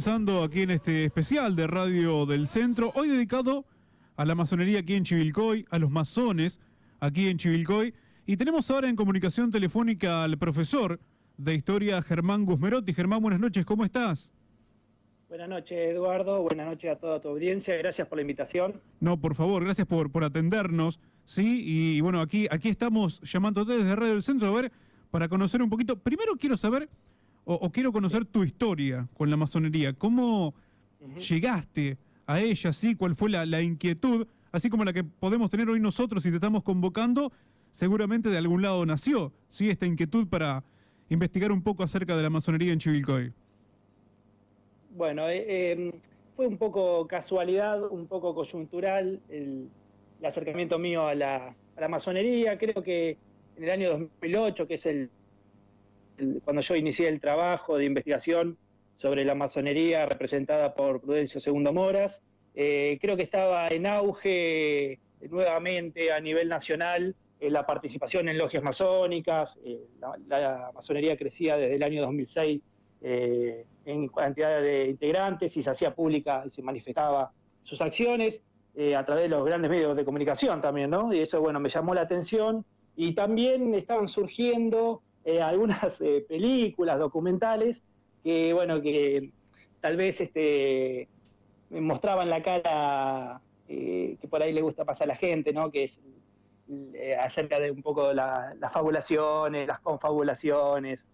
avanzando aquí en este especial de Radio del Centro, hoy dedicado a la masonería aquí en Chivilcoy, a los masones aquí en Chivilcoy. Y tenemos ahora en comunicación telefónica al profesor de Historia, Germán Gusmerotti. Germán, buenas noches, ¿cómo estás? Buenas noches, Eduardo. Buenas noches a toda tu audiencia. Gracias por la invitación. No, por favor, gracias por atendernos, ¿sí? Y bueno, aquí estamos llamándote desde Radio del Centro, a ver, para conocer un poquito. Primero quiero saber, o quiero conocer tu historia con la masonería. ¿Cómo llegaste a ella, sí? ¿Cuál fue la inquietud? Así como la que podemos tener hoy nosotros y te estamos convocando, seguramente de algún lado nació, ¿sí? Esta inquietud para investigar un poco acerca de la masonería en Chivilcoy. Bueno, fue un poco casualidad, un poco coyuntural el acercamiento mío a la masonería. Creo que en el año 2008, que es cuando yo inicié el trabajo de investigación sobre la masonería representada por Prudencio II Moras, creo que estaba en auge nuevamente a nivel nacional la participación en logias masónicas. La masonería crecía desde el año 2006 en cantidad de integrantes y se hacía pública y se manifestaba sus acciones a través de los grandes medios de comunicación también, ¿no? Y eso, bueno, me llamó la atención. Y también estaban surgiendo algunas películas, documentales, que, bueno, que tal vez mostraban la cara que por ahí le gusta pasar a la gente, ¿no? Que es acerca de un poco las fabulaciones, las confabulaciones,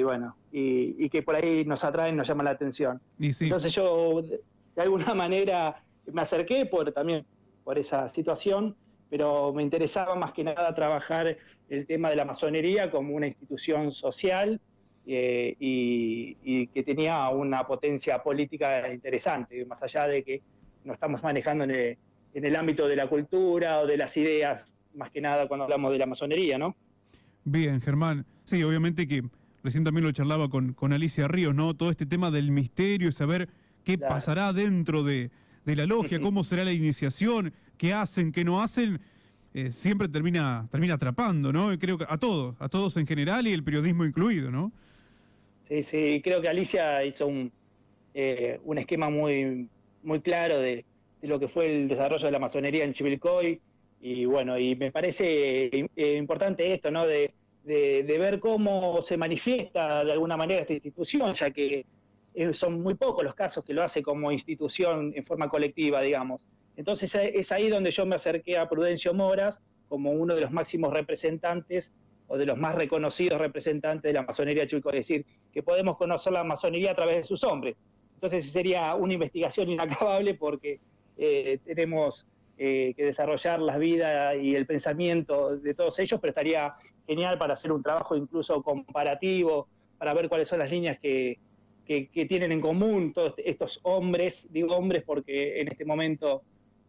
bueno, y que por ahí nos atraen, nos llaman la atención. Y sí. Entonces yo de alguna manera me acerqué también por esa situación, pero me interesaba más que nada trabajar el tema de la masonería como una institución social y que tenía una potencia política interesante, más allá de que nos estamos manejando en el ámbito de la cultura o de las ideas, más que nada cuando hablamos de la masonería, ¿no? Bien, Germán. Sí, obviamente que recién también lo charlaba con Alicia Ríos, ¿no? Todo este tema del misterio, saber qué pasará dentro de la logia, cómo será la iniciación, qué hacen, qué no hacen, siempre termina atrapando, ¿no? Creo que a todos en general y el periodismo incluido, ¿no? Sí, creo que Alicia hizo un esquema muy claro de lo que fue el desarrollo de la masonería en Chivilcoy, y bueno, y me parece importante esto, ¿no? De ver cómo se manifiesta de alguna manera esta institución, ya que son muy pocos los casos que lo hace como institución en forma colectiva, digamos. Entonces es ahí donde yo me acerqué a Prudencio Moras como uno de los máximos representantes o de los más reconocidos representantes de la masonería Chivilcoy, es decir, que podemos conocer la masonería a través de sus hombres. Entonces sería una investigación inacabable porque tenemos que desarrollar la vida y el pensamiento de todos ellos, pero estaría genial para hacer un trabajo incluso comparativo, para ver cuáles son las líneas que tienen en común todos estos hombres. Digo hombres porque en este momento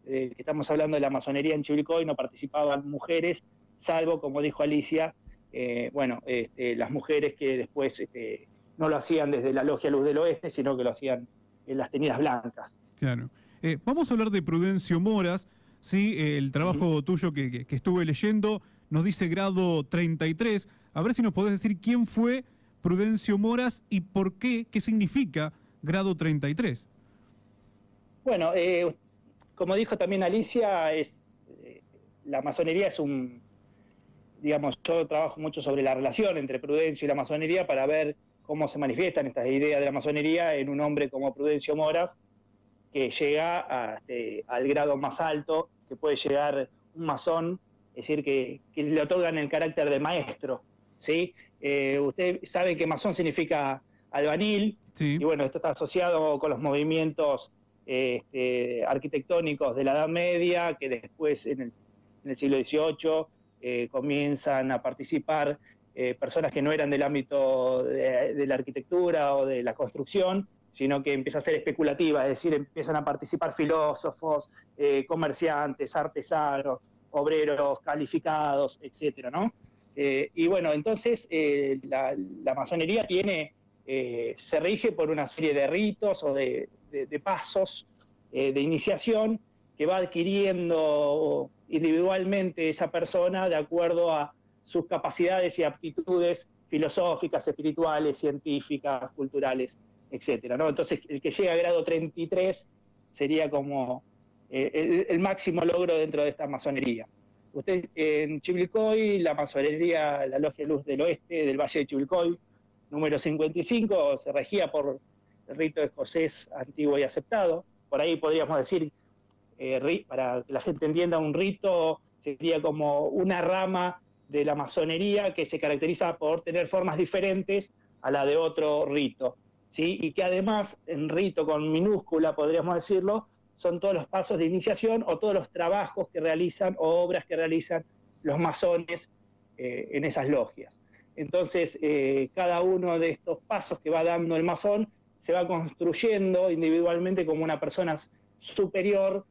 que estamos hablando de la masonería en Chivilcoy no participaban mujeres, salvo, como dijo Alicia, las mujeres que después no lo hacían desde la Logia Luz del Oeste, sino que lo hacían en las tenidas blancas. Claro. Vamos a hablar de Prudencio Moras, ¿sí? El trabajo tuyo que estuve leyendo nos dice grado 33. A ver si nos podés decir quién fue Prudencio Moras y por qué significa grado 33. Bueno, como dijo también Alicia, la masonería es digamos, yo trabajo mucho sobre la relación entre Prudencio y la masonería para ver cómo se manifiestan estas ideas de la masonería en un hombre como Prudencio Moras, que llega al grado más alto que puede llegar un masón, es decir, que le otorgan el carácter de maestro, ¿sí? Usted sabe que masón significa albanil, sí. Y bueno, esto está asociado con los movimientos arquitectónicos de la Edad Media, que después en el siglo XVIII comienzan a participar personas que no eran del ámbito de la arquitectura o de la construcción, sino que empieza a ser especulativa, es decir, empiezan a participar filósofos, comerciantes, artesanos, obreros calificados, etcétera, ¿no? Y bueno, entonces la masonería se rige por una serie de ritos o de pasos de iniciación que va adquiriendo individualmente esa persona de acuerdo a sus capacidades y aptitudes filosóficas, espirituales, científicas, culturales. etcétera, ¿no? Entonces, el que llega a grado 33 sería como el máximo logro dentro de esta masonería. Usted en Chivilcoy, la masonería, la Logia Luz del Oeste del Valle de Chivilcoy, número 55, se regía por el rito escocés antiguo y aceptado. Por ahí podríamos decir, para que la gente entienda, un rito sería como una rama de la masonería que se caracteriza por tener formas diferentes a la de otro rito, ¿sí? Y que además, en rito con minúscula, podríamos decirlo, son todos los pasos de iniciación o todos los trabajos que realizan o obras que realizan los masones en esas logias. Entonces, cada uno de estos pasos que va dando el masón se va construyendo individualmente como una persona superior,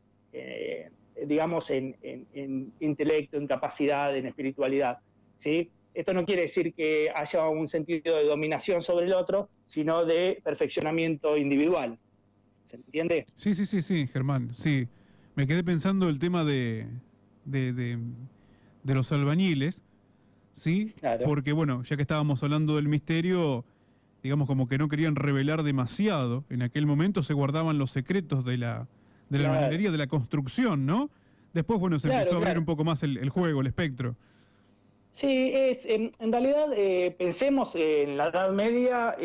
digamos, en intelecto, en capacidad, en espiritualidad, ¿sí? Esto no quiere decir que haya un sentido de dominación sobre el otro, sino de perfeccionamiento individual. ¿Se entiende? Sí, Germán, sí. Me quedé pensando el tema de, de, de los albañiles, ¿sí? Claro. Porque, bueno, ya que estábamos hablando del misterio, digamos como que no querían revelar demasiado. En aquel momento se guardaban los secretos de la Claro, albañilería, de la construcción, ¿no? Después, bueno, se empezó claro, a abrir claro. un poco más el juego, el espectro. Sí, en realidad pensemos en la Edad Media,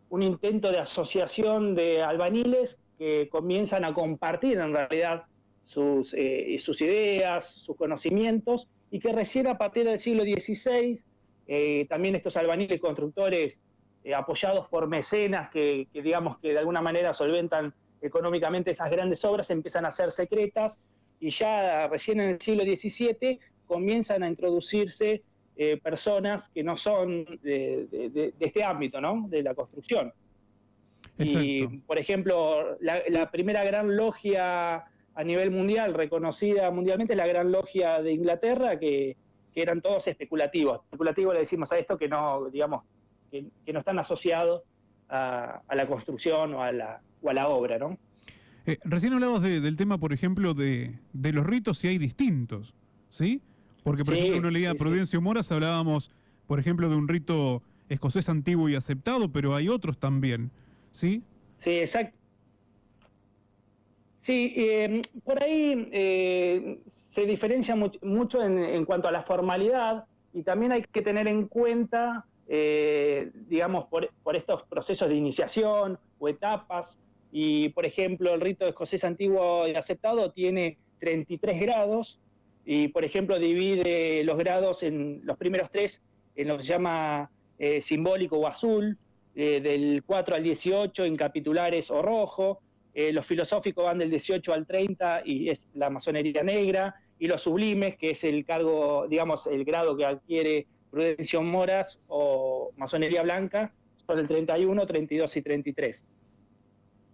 un intento de asociación de albañiles que comienzan a compartir en realidad sus ideas, sus conocimientos, y que recién a partir del siglo XVI, también estos albañiles constructores apoyados por mecenas que digamos que de alguna manera solventan económicamente esas grandes obras, empiezan a ser secretas, y ya recién en el siglo XVII comienzan a introducirse personas que no son de este ámbito, ¿no? De la construcción. Y, Exacto. por ejemplo, la primera gran logia a nivel mundial, reconocida mundialmente, es la Gran Logia de Inglaterra, que eran todos especulativos. Especulativo le decimos a esto que no, digamos, que no están asociados a la construcción o a la obra, ¿no? Recién hablabas del tema, por ejemplo, de los ritos, si hay distintos, ¿sí? Porque, por ejemplo, Sí, uno leía sí, sí. Prudencio Moras, hablábamos, por ejemplo, de un rito escocés antiguo y aceptado, pero hay otros también, ¿sí? Sí, exacto. Sí, por ahí se diferencia mucho en cuanto a la formalidad, y también hay que tener en cuenta, digamos, por estos procesos de iniciación o etapas. Y, por ejemplo, el rito escocés antiguo y aceptado tiene 33 grados y, por ejemplo, divide los grados en los primeros tres en lo que se llama simbólico o azul, del 4 al 18 en capitulares o rojo. Los filosóficos van del 18 al 30 y es la masonería negra, y los sublimes, que es el cargo, digamos, el grado que adquiere Prudencio Moras o masonería blanca, son el 31, 32 y 33.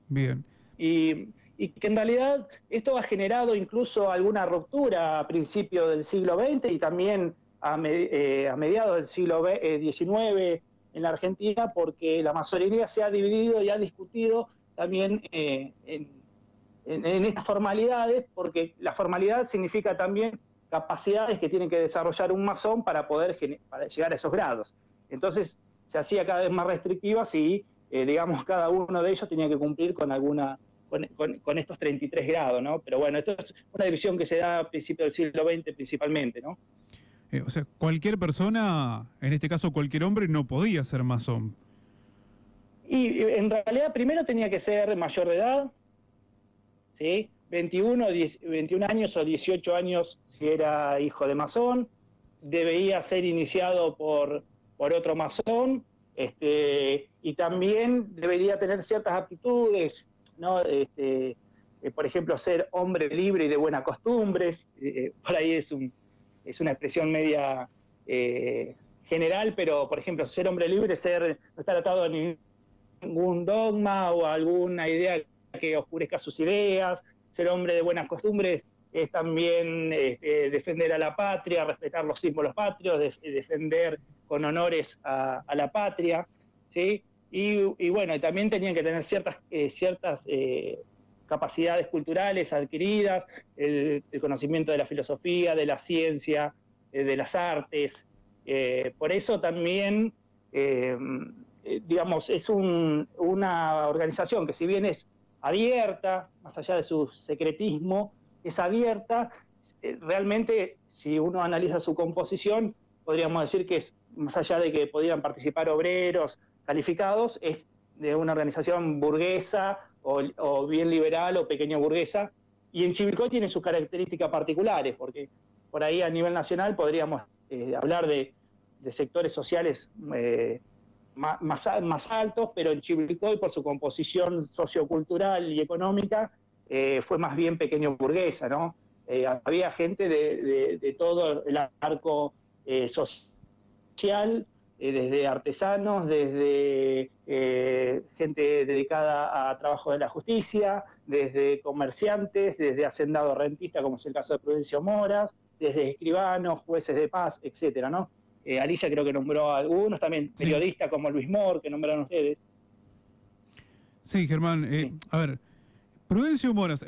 Bien. Y que en realidad esto ha generado incluso alguna ruptura a principios del siglo XX y también a mediados del siglo XIX en la Argentina, porque la masonería se ha dividido y ha discutido también en estas formalidades, porque la formalidad significa también capacidades que tiene que desarrollar un masón para poder para llegar a esos grados. Entonces se hacía cada vez más restrictivas y, digamos, cada uno de ellos tenía que cumplir con alguna con estos 33 grados, ¿no? Pero bueno, esto es una división que se da a principios del siglo XX principalmente, ¿no? O sea, cualquier persona, en este caso cualquier hombre, no podía ser masón. Y en realidad primero tenía que ser mayor de edad, ¿sí? 21 años o 18 años si era hijo de masón, debía ser iniciado por otro masón, y también debería tener ciertas aptitudes, ¿no? Por ejemplo, ser hombre libre y de buenas costumbres, por ahí es una expresión media general, pero por ejemplo, ser hombre libre, no estar atado a ningún dogma o a alguna idea que oscurezca sus ideas. Ser hombre de buenas costumbres es también defender a la patria, respetar los símbolos patrios, defender con honores a la patria, ¿sí? Y bueno, también tenían que tener ciertas capacidades culturales adquiridas, el conocimiento de la filosofía, de la ciencia, de las artes. Por eso también digamos, es una organización que si bien es abierta, más allá de su secretismo, es abierta, realmente si uno analiza su composición, podríamos decir que es, más allá de que podrían participar obreros calificados, es de una organización burguesa o bien liberal o pequeño burguesa, y en Chivilcoy tiene sus características particulares, porque por ahí a nivel nacional podríamos hablar de sectores sociales más altos, pero en Chivilcoy, por su composición sociocultural y económica, fue más bien pequeño burguesa, ¿no? Había gente de todo el arco social, desde artesanos, desde gente dedicada a trabajo de la justicia, desde comerciantes, desde hacendados rentistas, como es el caso de Prudencio Moras, desde escribanos, jueces de paz, etcétera, ¿no? Alicia creo que nombró a algunos, también Sí. periodistas como Luis Mor, que nombraron ustedes. Sí, Germán, Sí. a ver, Prudencio Moras,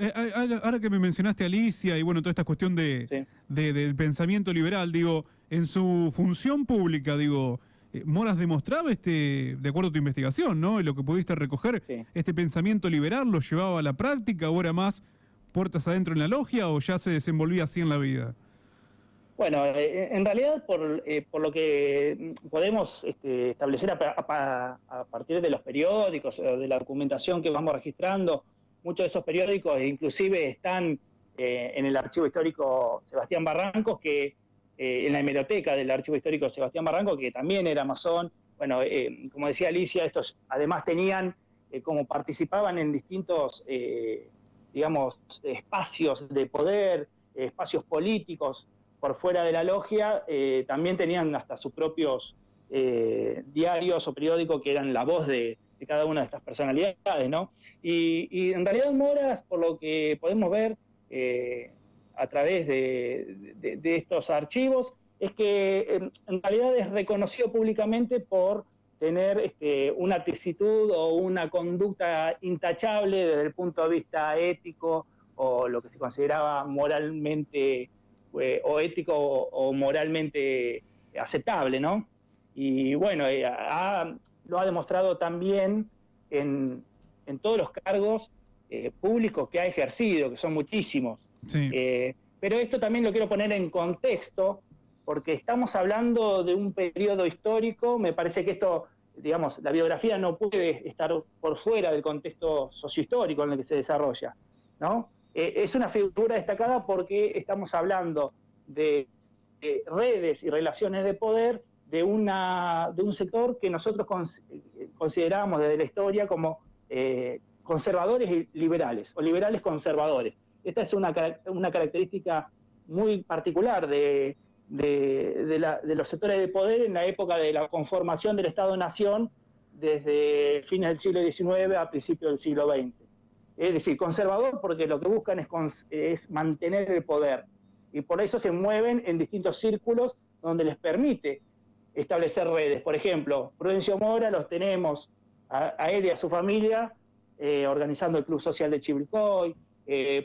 ahora que me mencionaste a Alicia y bueno, toda esta cuestión Sí. del pensamiento liberal, digo, en su función pública, digo, Moras demostraba de acuerdo a tu investigación, ¿no? Y lo que pudiste recoger, Sí. este pensamiento liberal lo llevaba a la práctica, o era más puertas adentro en la logia, o ya se desenvolvía así en la vida. Bueno, en realidad por lo que podemos establecer a partir de los periódicos, o de la documentación que vamos registrando, muchos de esos periódicos inclusive están en el Archivo Histórico Sebastián Barrancos, que en la hemeroteca del Archivo Histórico Sebastián Barrancos, que también era masón. Bueno, como decía Alicia, estos además tenían, como participaban en distintos, digamos, espacios de poder, espacios políticos, por fuera de la logia, también tenían hasta sus propios diarios o periódicos que eran la voz de cada una de estas personalidades, ¿no? Y en realidad Moras, por lo que podemos ver a través de estos archivos, es que en realidad es reconocido públicamente por tener una tesitud o una conducta intachable desde el punto de vista ético o lo que se consideraba moralmente o ético o moralmente aceptable, ¿no? Y bueno, lo ha demostrado también en todos los cargos públicos que ha ejercido, que son muchísimos. Sí. Pero esto también lo quiero poner en contexto, porque estamos hablando de un periodo histórico. Me parece que esto, digamos, la biografía no puede estar por fuera del contexto sociohistórico en el que se desarrolla, ¿no? Es una figura destacada porque estamos hablando de redes y relaciones de poder de un sector que nosotros consideramos desde la historia como conservadores y liberales, o liberales conservadores. Esta es una característica muy particular de los sectores de poder en la época de la conformación del Estado-Nación, desde fines del siglo XIX a principios del siglo XX. Es decir, conservador porque lo que buscan es mantener el poder, y por eso se mueven en distintos círculos donde les permite establecer redes. Por ejemplo, Prudencio Mora los tenemos a él y a su familia organizando el Club Social de Chivilcoy,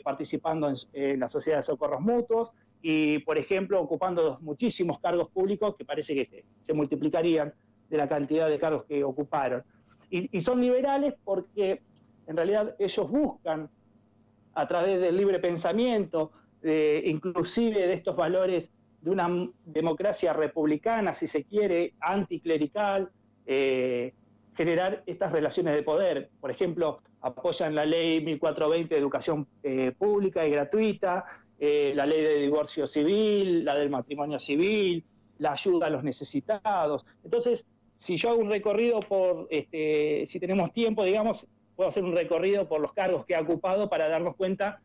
participando en la Sociedad de Socorros Mutuos y, por ejemplo, ocupando muchísimos cargos públicos que parece que se multiplicarían de la cantidad de cargos que ocuparon. Y son liberales porque en realidad ellos buscan, a través del libre pensamiento, inclusive de estos valores de una democracia republicana, si se quiere, anticlerical, generar estas relaciones de poder. Por ejemplo, apoyan la ley 1420 de educación pública y gratuita, la ley de divorcio civil, la del matrimonio civil, la ayuda a los necesitados. Entonces, si yo hago un recorrido si tenemos tiempo, digamos, puedo hacer un recorrido por los cargos que ha ocupado para darnos cuenta,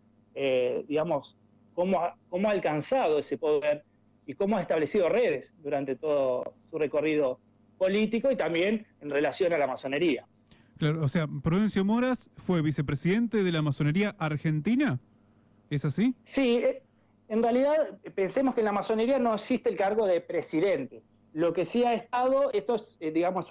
digamos, cómo ha alcanzado ese poder y cómo ha establecido redes durante todo su recorrido político y también en relación a la masonería. Claro, o sea, Prudencio Moras fue vicepresidente de la masonería argentina, ¿es así? Sí, en realidad pensemos que en la masonería no existe el cargo de presidente. Lo que sí ha estado, esto es, digamos,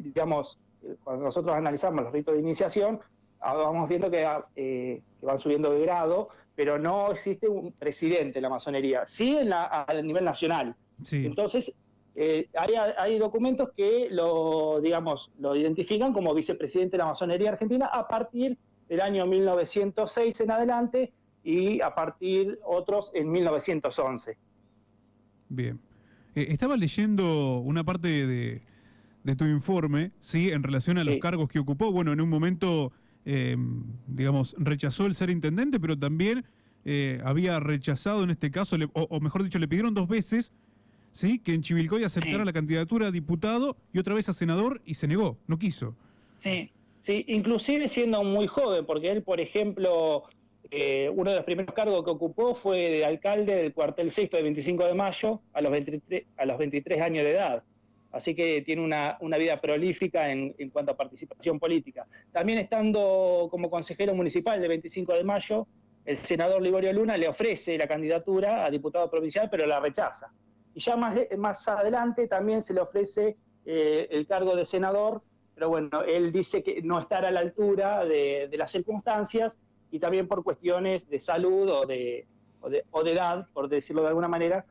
digamos, cuando nosotros analizamos los ritos de iniciación, vamos viendo que van subiendo de grado, pero no existe un presidente en la masonería, sí a nivel nacional. Sí. Entonces, hay documentos que digamos, lo identifican como vicepresidente de la masonería argentina a partir del año 1906 en adelante y a partir otros en 1911. Bien. Estaba leyendo una parte de tu informe, ¿sí? En relación a los cargos que ocupó. Bueno, en un momento, digamos, rechazó el ser intendente, pero también había rechazado en este caso, o mejor dicho, le pidieron 2 veces, ¿sí? Que en Chivilcoy aceptara la candidatura a diputado y otra vez a senador y se negó, no quiso. Sí, sí, inclusive siendo muy joven, porque él, por ejemplo, uno de los primeros cargos que ocupó fue de alcalde del cuartel sexto de 25 de mayo a los 23 años de edad. Así que tiene una vida prolífica en cuanto a participación política. También estando como consejero municipal de 25 de mayo, el senador Liborio Luna le ofrece la candidatura a diputado provincial, pero la rechaza. Y ya más adelante también se le ofrece el cargo de senador, pero bueno, él dice que no estará a la altura de las circunstancias y también por cuestiones de salud o de edad, por decirlo de alguna manera,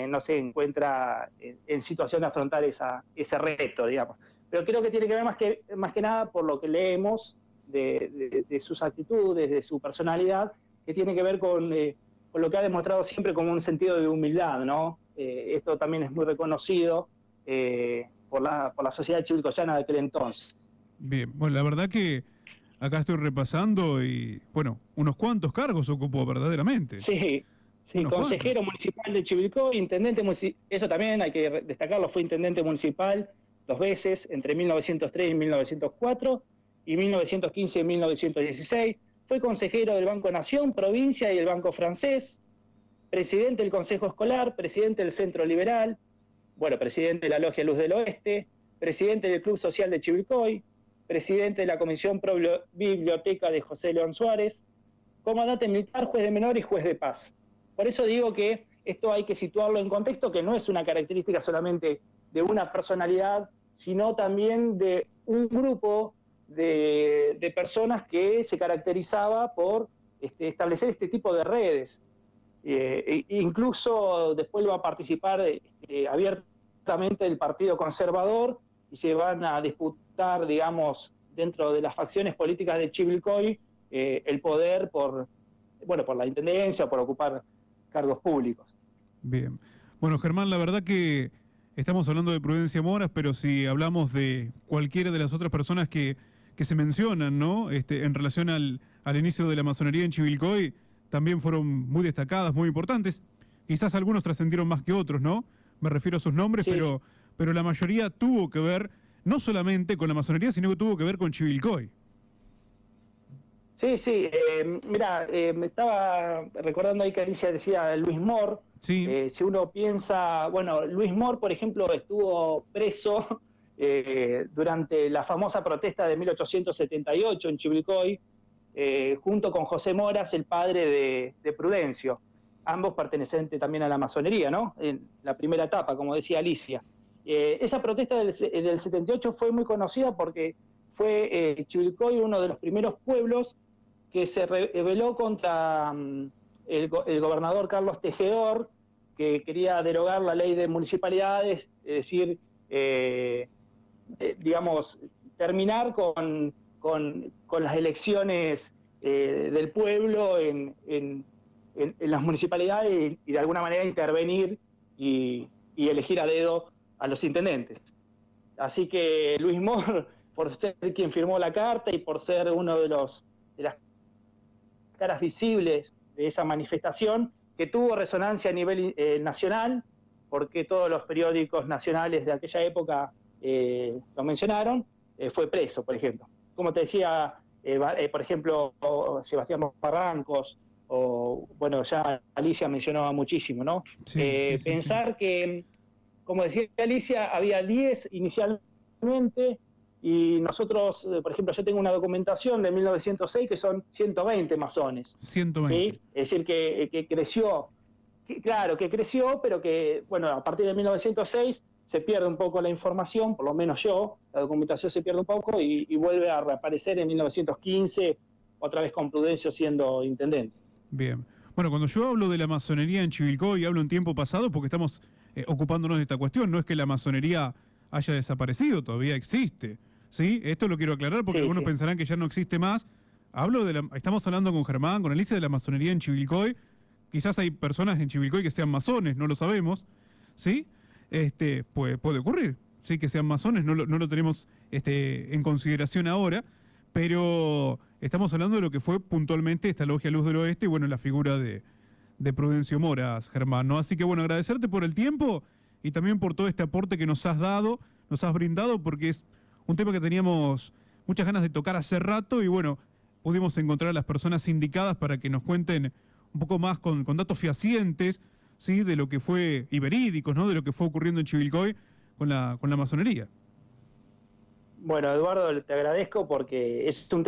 no se encuentra en situación de afrontar ese reto, digamos. Pero creo que tiene que ver más que nada por lo que leemos de sus actitudes, de su personalidad, que tiene que ver con lo que ha demostrado siempre como un sentido de humildad, ¿no? Esto también es muy reconocido por la sociedad chivilcoyana de aquel entonces. Bien, bueno, la verdad que acá estoy repasando y, bueno, unos cuantos cargos ocupó verdaderamente. Sí, consejero municipal de Chivilcoy, intendente municipal, eso también hay que destacarlo, fue intendente municipal 2 veces, entre 1903 y 1904, y 1915 y 1916. Fue consejero del Banco Nación, provincia y el Banco Francés, presidente del Consejo Escolar, presidente del Centro Liberal, bueno, presidente de la Logia Luz del Oeste, presidente del Club Social de Chivilcoy, presidente de la Comisión Pro Biblioteca de José León Suárez, comandante militar, juez de menor y juez de paz. Por eso digo que esto hay que situarlo en contexto, que no es una característica solamente de una personalidad, sino también de un grupo de personas que se caracterizaba por establecer este tipo de redes. Incluso después va a participar abiertamente del Partido Conservador y se van a disputar, digamos, dentro de las facciones políticas de Chivilcoy, el poder por la intendencia, por ocupar cargos públicos. Bien. Bueno, Germán, la verdad que estamos hablando de Prudencia Moras, pero si hablamos de cualquiera de las otras personas que se mencionan, ¿no? En relación al inicio de la masonería en Chivilcoy, también fueron muy destacadas, muy importantes. Quizás algunos trascendieron más que otros, ¿no? Me refiero a sus nombres, Sí, pero la mayoría tuvo que ver, no solamente con la masonería, sino que tuvo que ver con Chivilcoy. Sí, mira, me estaba recordando ahí que Alicia decía Luis Mor. Sí. Si uno piensa, bueno, Luis Mor, por ejemplo, estuvo preso durante la famosa protesta de 1878 en Chivilcoy, junto con José Moras, el padre de Prudencio, ambos pertenecientes también a la masonería, ¿no? En la primera etapa, como decía Alicia. Esa protesta del 78 fue muy conocida porque fue Chivilcoy uno de los primeros pueblos que se rebeló contra el gobernador Carlos Tejedor, que quería derogar la ley de municipalidades, es decir, digamos, terminar con las elecciones del pueblo en las municipalidades y de alguna manera intervenir y elegir a dedo a los intendentes. Así que Luis Mor, por ser quien firmó la carta y por ser uno de las caras visibles de esa manifestación, que tuvo resonancia a nivel nacional, porque todos los periódicos nacionales de aquella época lo mencionaron, fue preso, por ejemplo. Como te decía, por ejemplo, Sebastián Barrancos, o bueno, ya Alicia mencionaba muchísimo, ¿no? Sí, Pensar que, como decía Alicia, había 10 inicialmente, y nosotros, por ejemplo, yo tengo una documentación de 1906 que son 120 masones. 120. ¿Sí? Es decir, que creció, claro, que creció, pero que, bueno, a partir de 1906 se pierde un poco la información, por lo menos yo, la documentación se pierde un poco y vuelve a reaparecer en 1915, otra vez con Prudencio siendo intendente. Bien. Bueno, cuando yo hablo de la masonería en Chivilcoy, hablo en tiempo pasado porque estamos ocupándonos de esta cuestión. No es que la masonería haya desaparecido, todavía existe. ¿Sí? Esto lo quiero aclarar porque Sí, algunos sí. pensarán que ya no existe más. Estamos hablando con Germán, con Alicia de la masonería en Chivilcoy. Quizás hay personas en Chivilcoy que sean masones, no lo sabemos. ¿Sí? Puede ocurrir. Sí, que sean masones, no lo tenemos en consideración ahora, pero estamos hablando de lo que fue puntualmente esta Logia Luz del Oeste y bueno, la figura de Prudencio Moras, Germán, ¿no? Así que bueno, agradecerte por el tiempo y también por todo este aporte que nos has dado, nos has brindado, porque es un tema que teníamos muchas ganas de tocar hace rato y bueno, pudimos encontrar a las personas indicadas para que nos cuenten un poco más con datos fehacientes, ¿sí? De lo que fue, y verídicos, ¿no? De lo que fue ocurriendo en Chivilcoy con la masonería. Bueno, Eduardo, te agradezco porque es un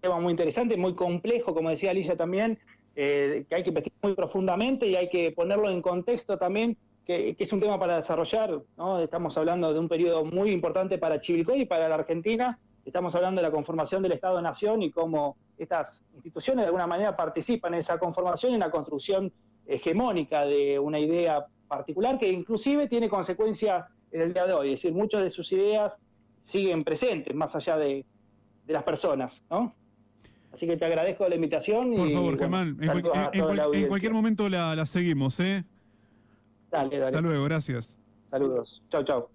tema muy interesante, muy complejo, como decía Alicia también, que hay que investigar muy profundamente y hay que ponerlo en contexto también, que es un tema para desarrollar, ¿no? Estamos hablando de un periodo muy importante para Chivilcoy y para la Argentina. Estamos hablando de la conformación del Estado-Nación y cómo estas instituciones de alguna manera participan en esa conformación y en la construcción hegemónica de una idea particular que inclusive tiene consecuencias en el día de hoy. Es decir, muchas de sus ideas siguen presentes más allá de las personas, ¿no? Así que te agradezco la invitación Por y favor, bueno, Germán, saludos a toda la en audiencia. cualquier momento la seguimos, ¿eh? Dale, Hasta luego, gracias. saludos. Chau, chau.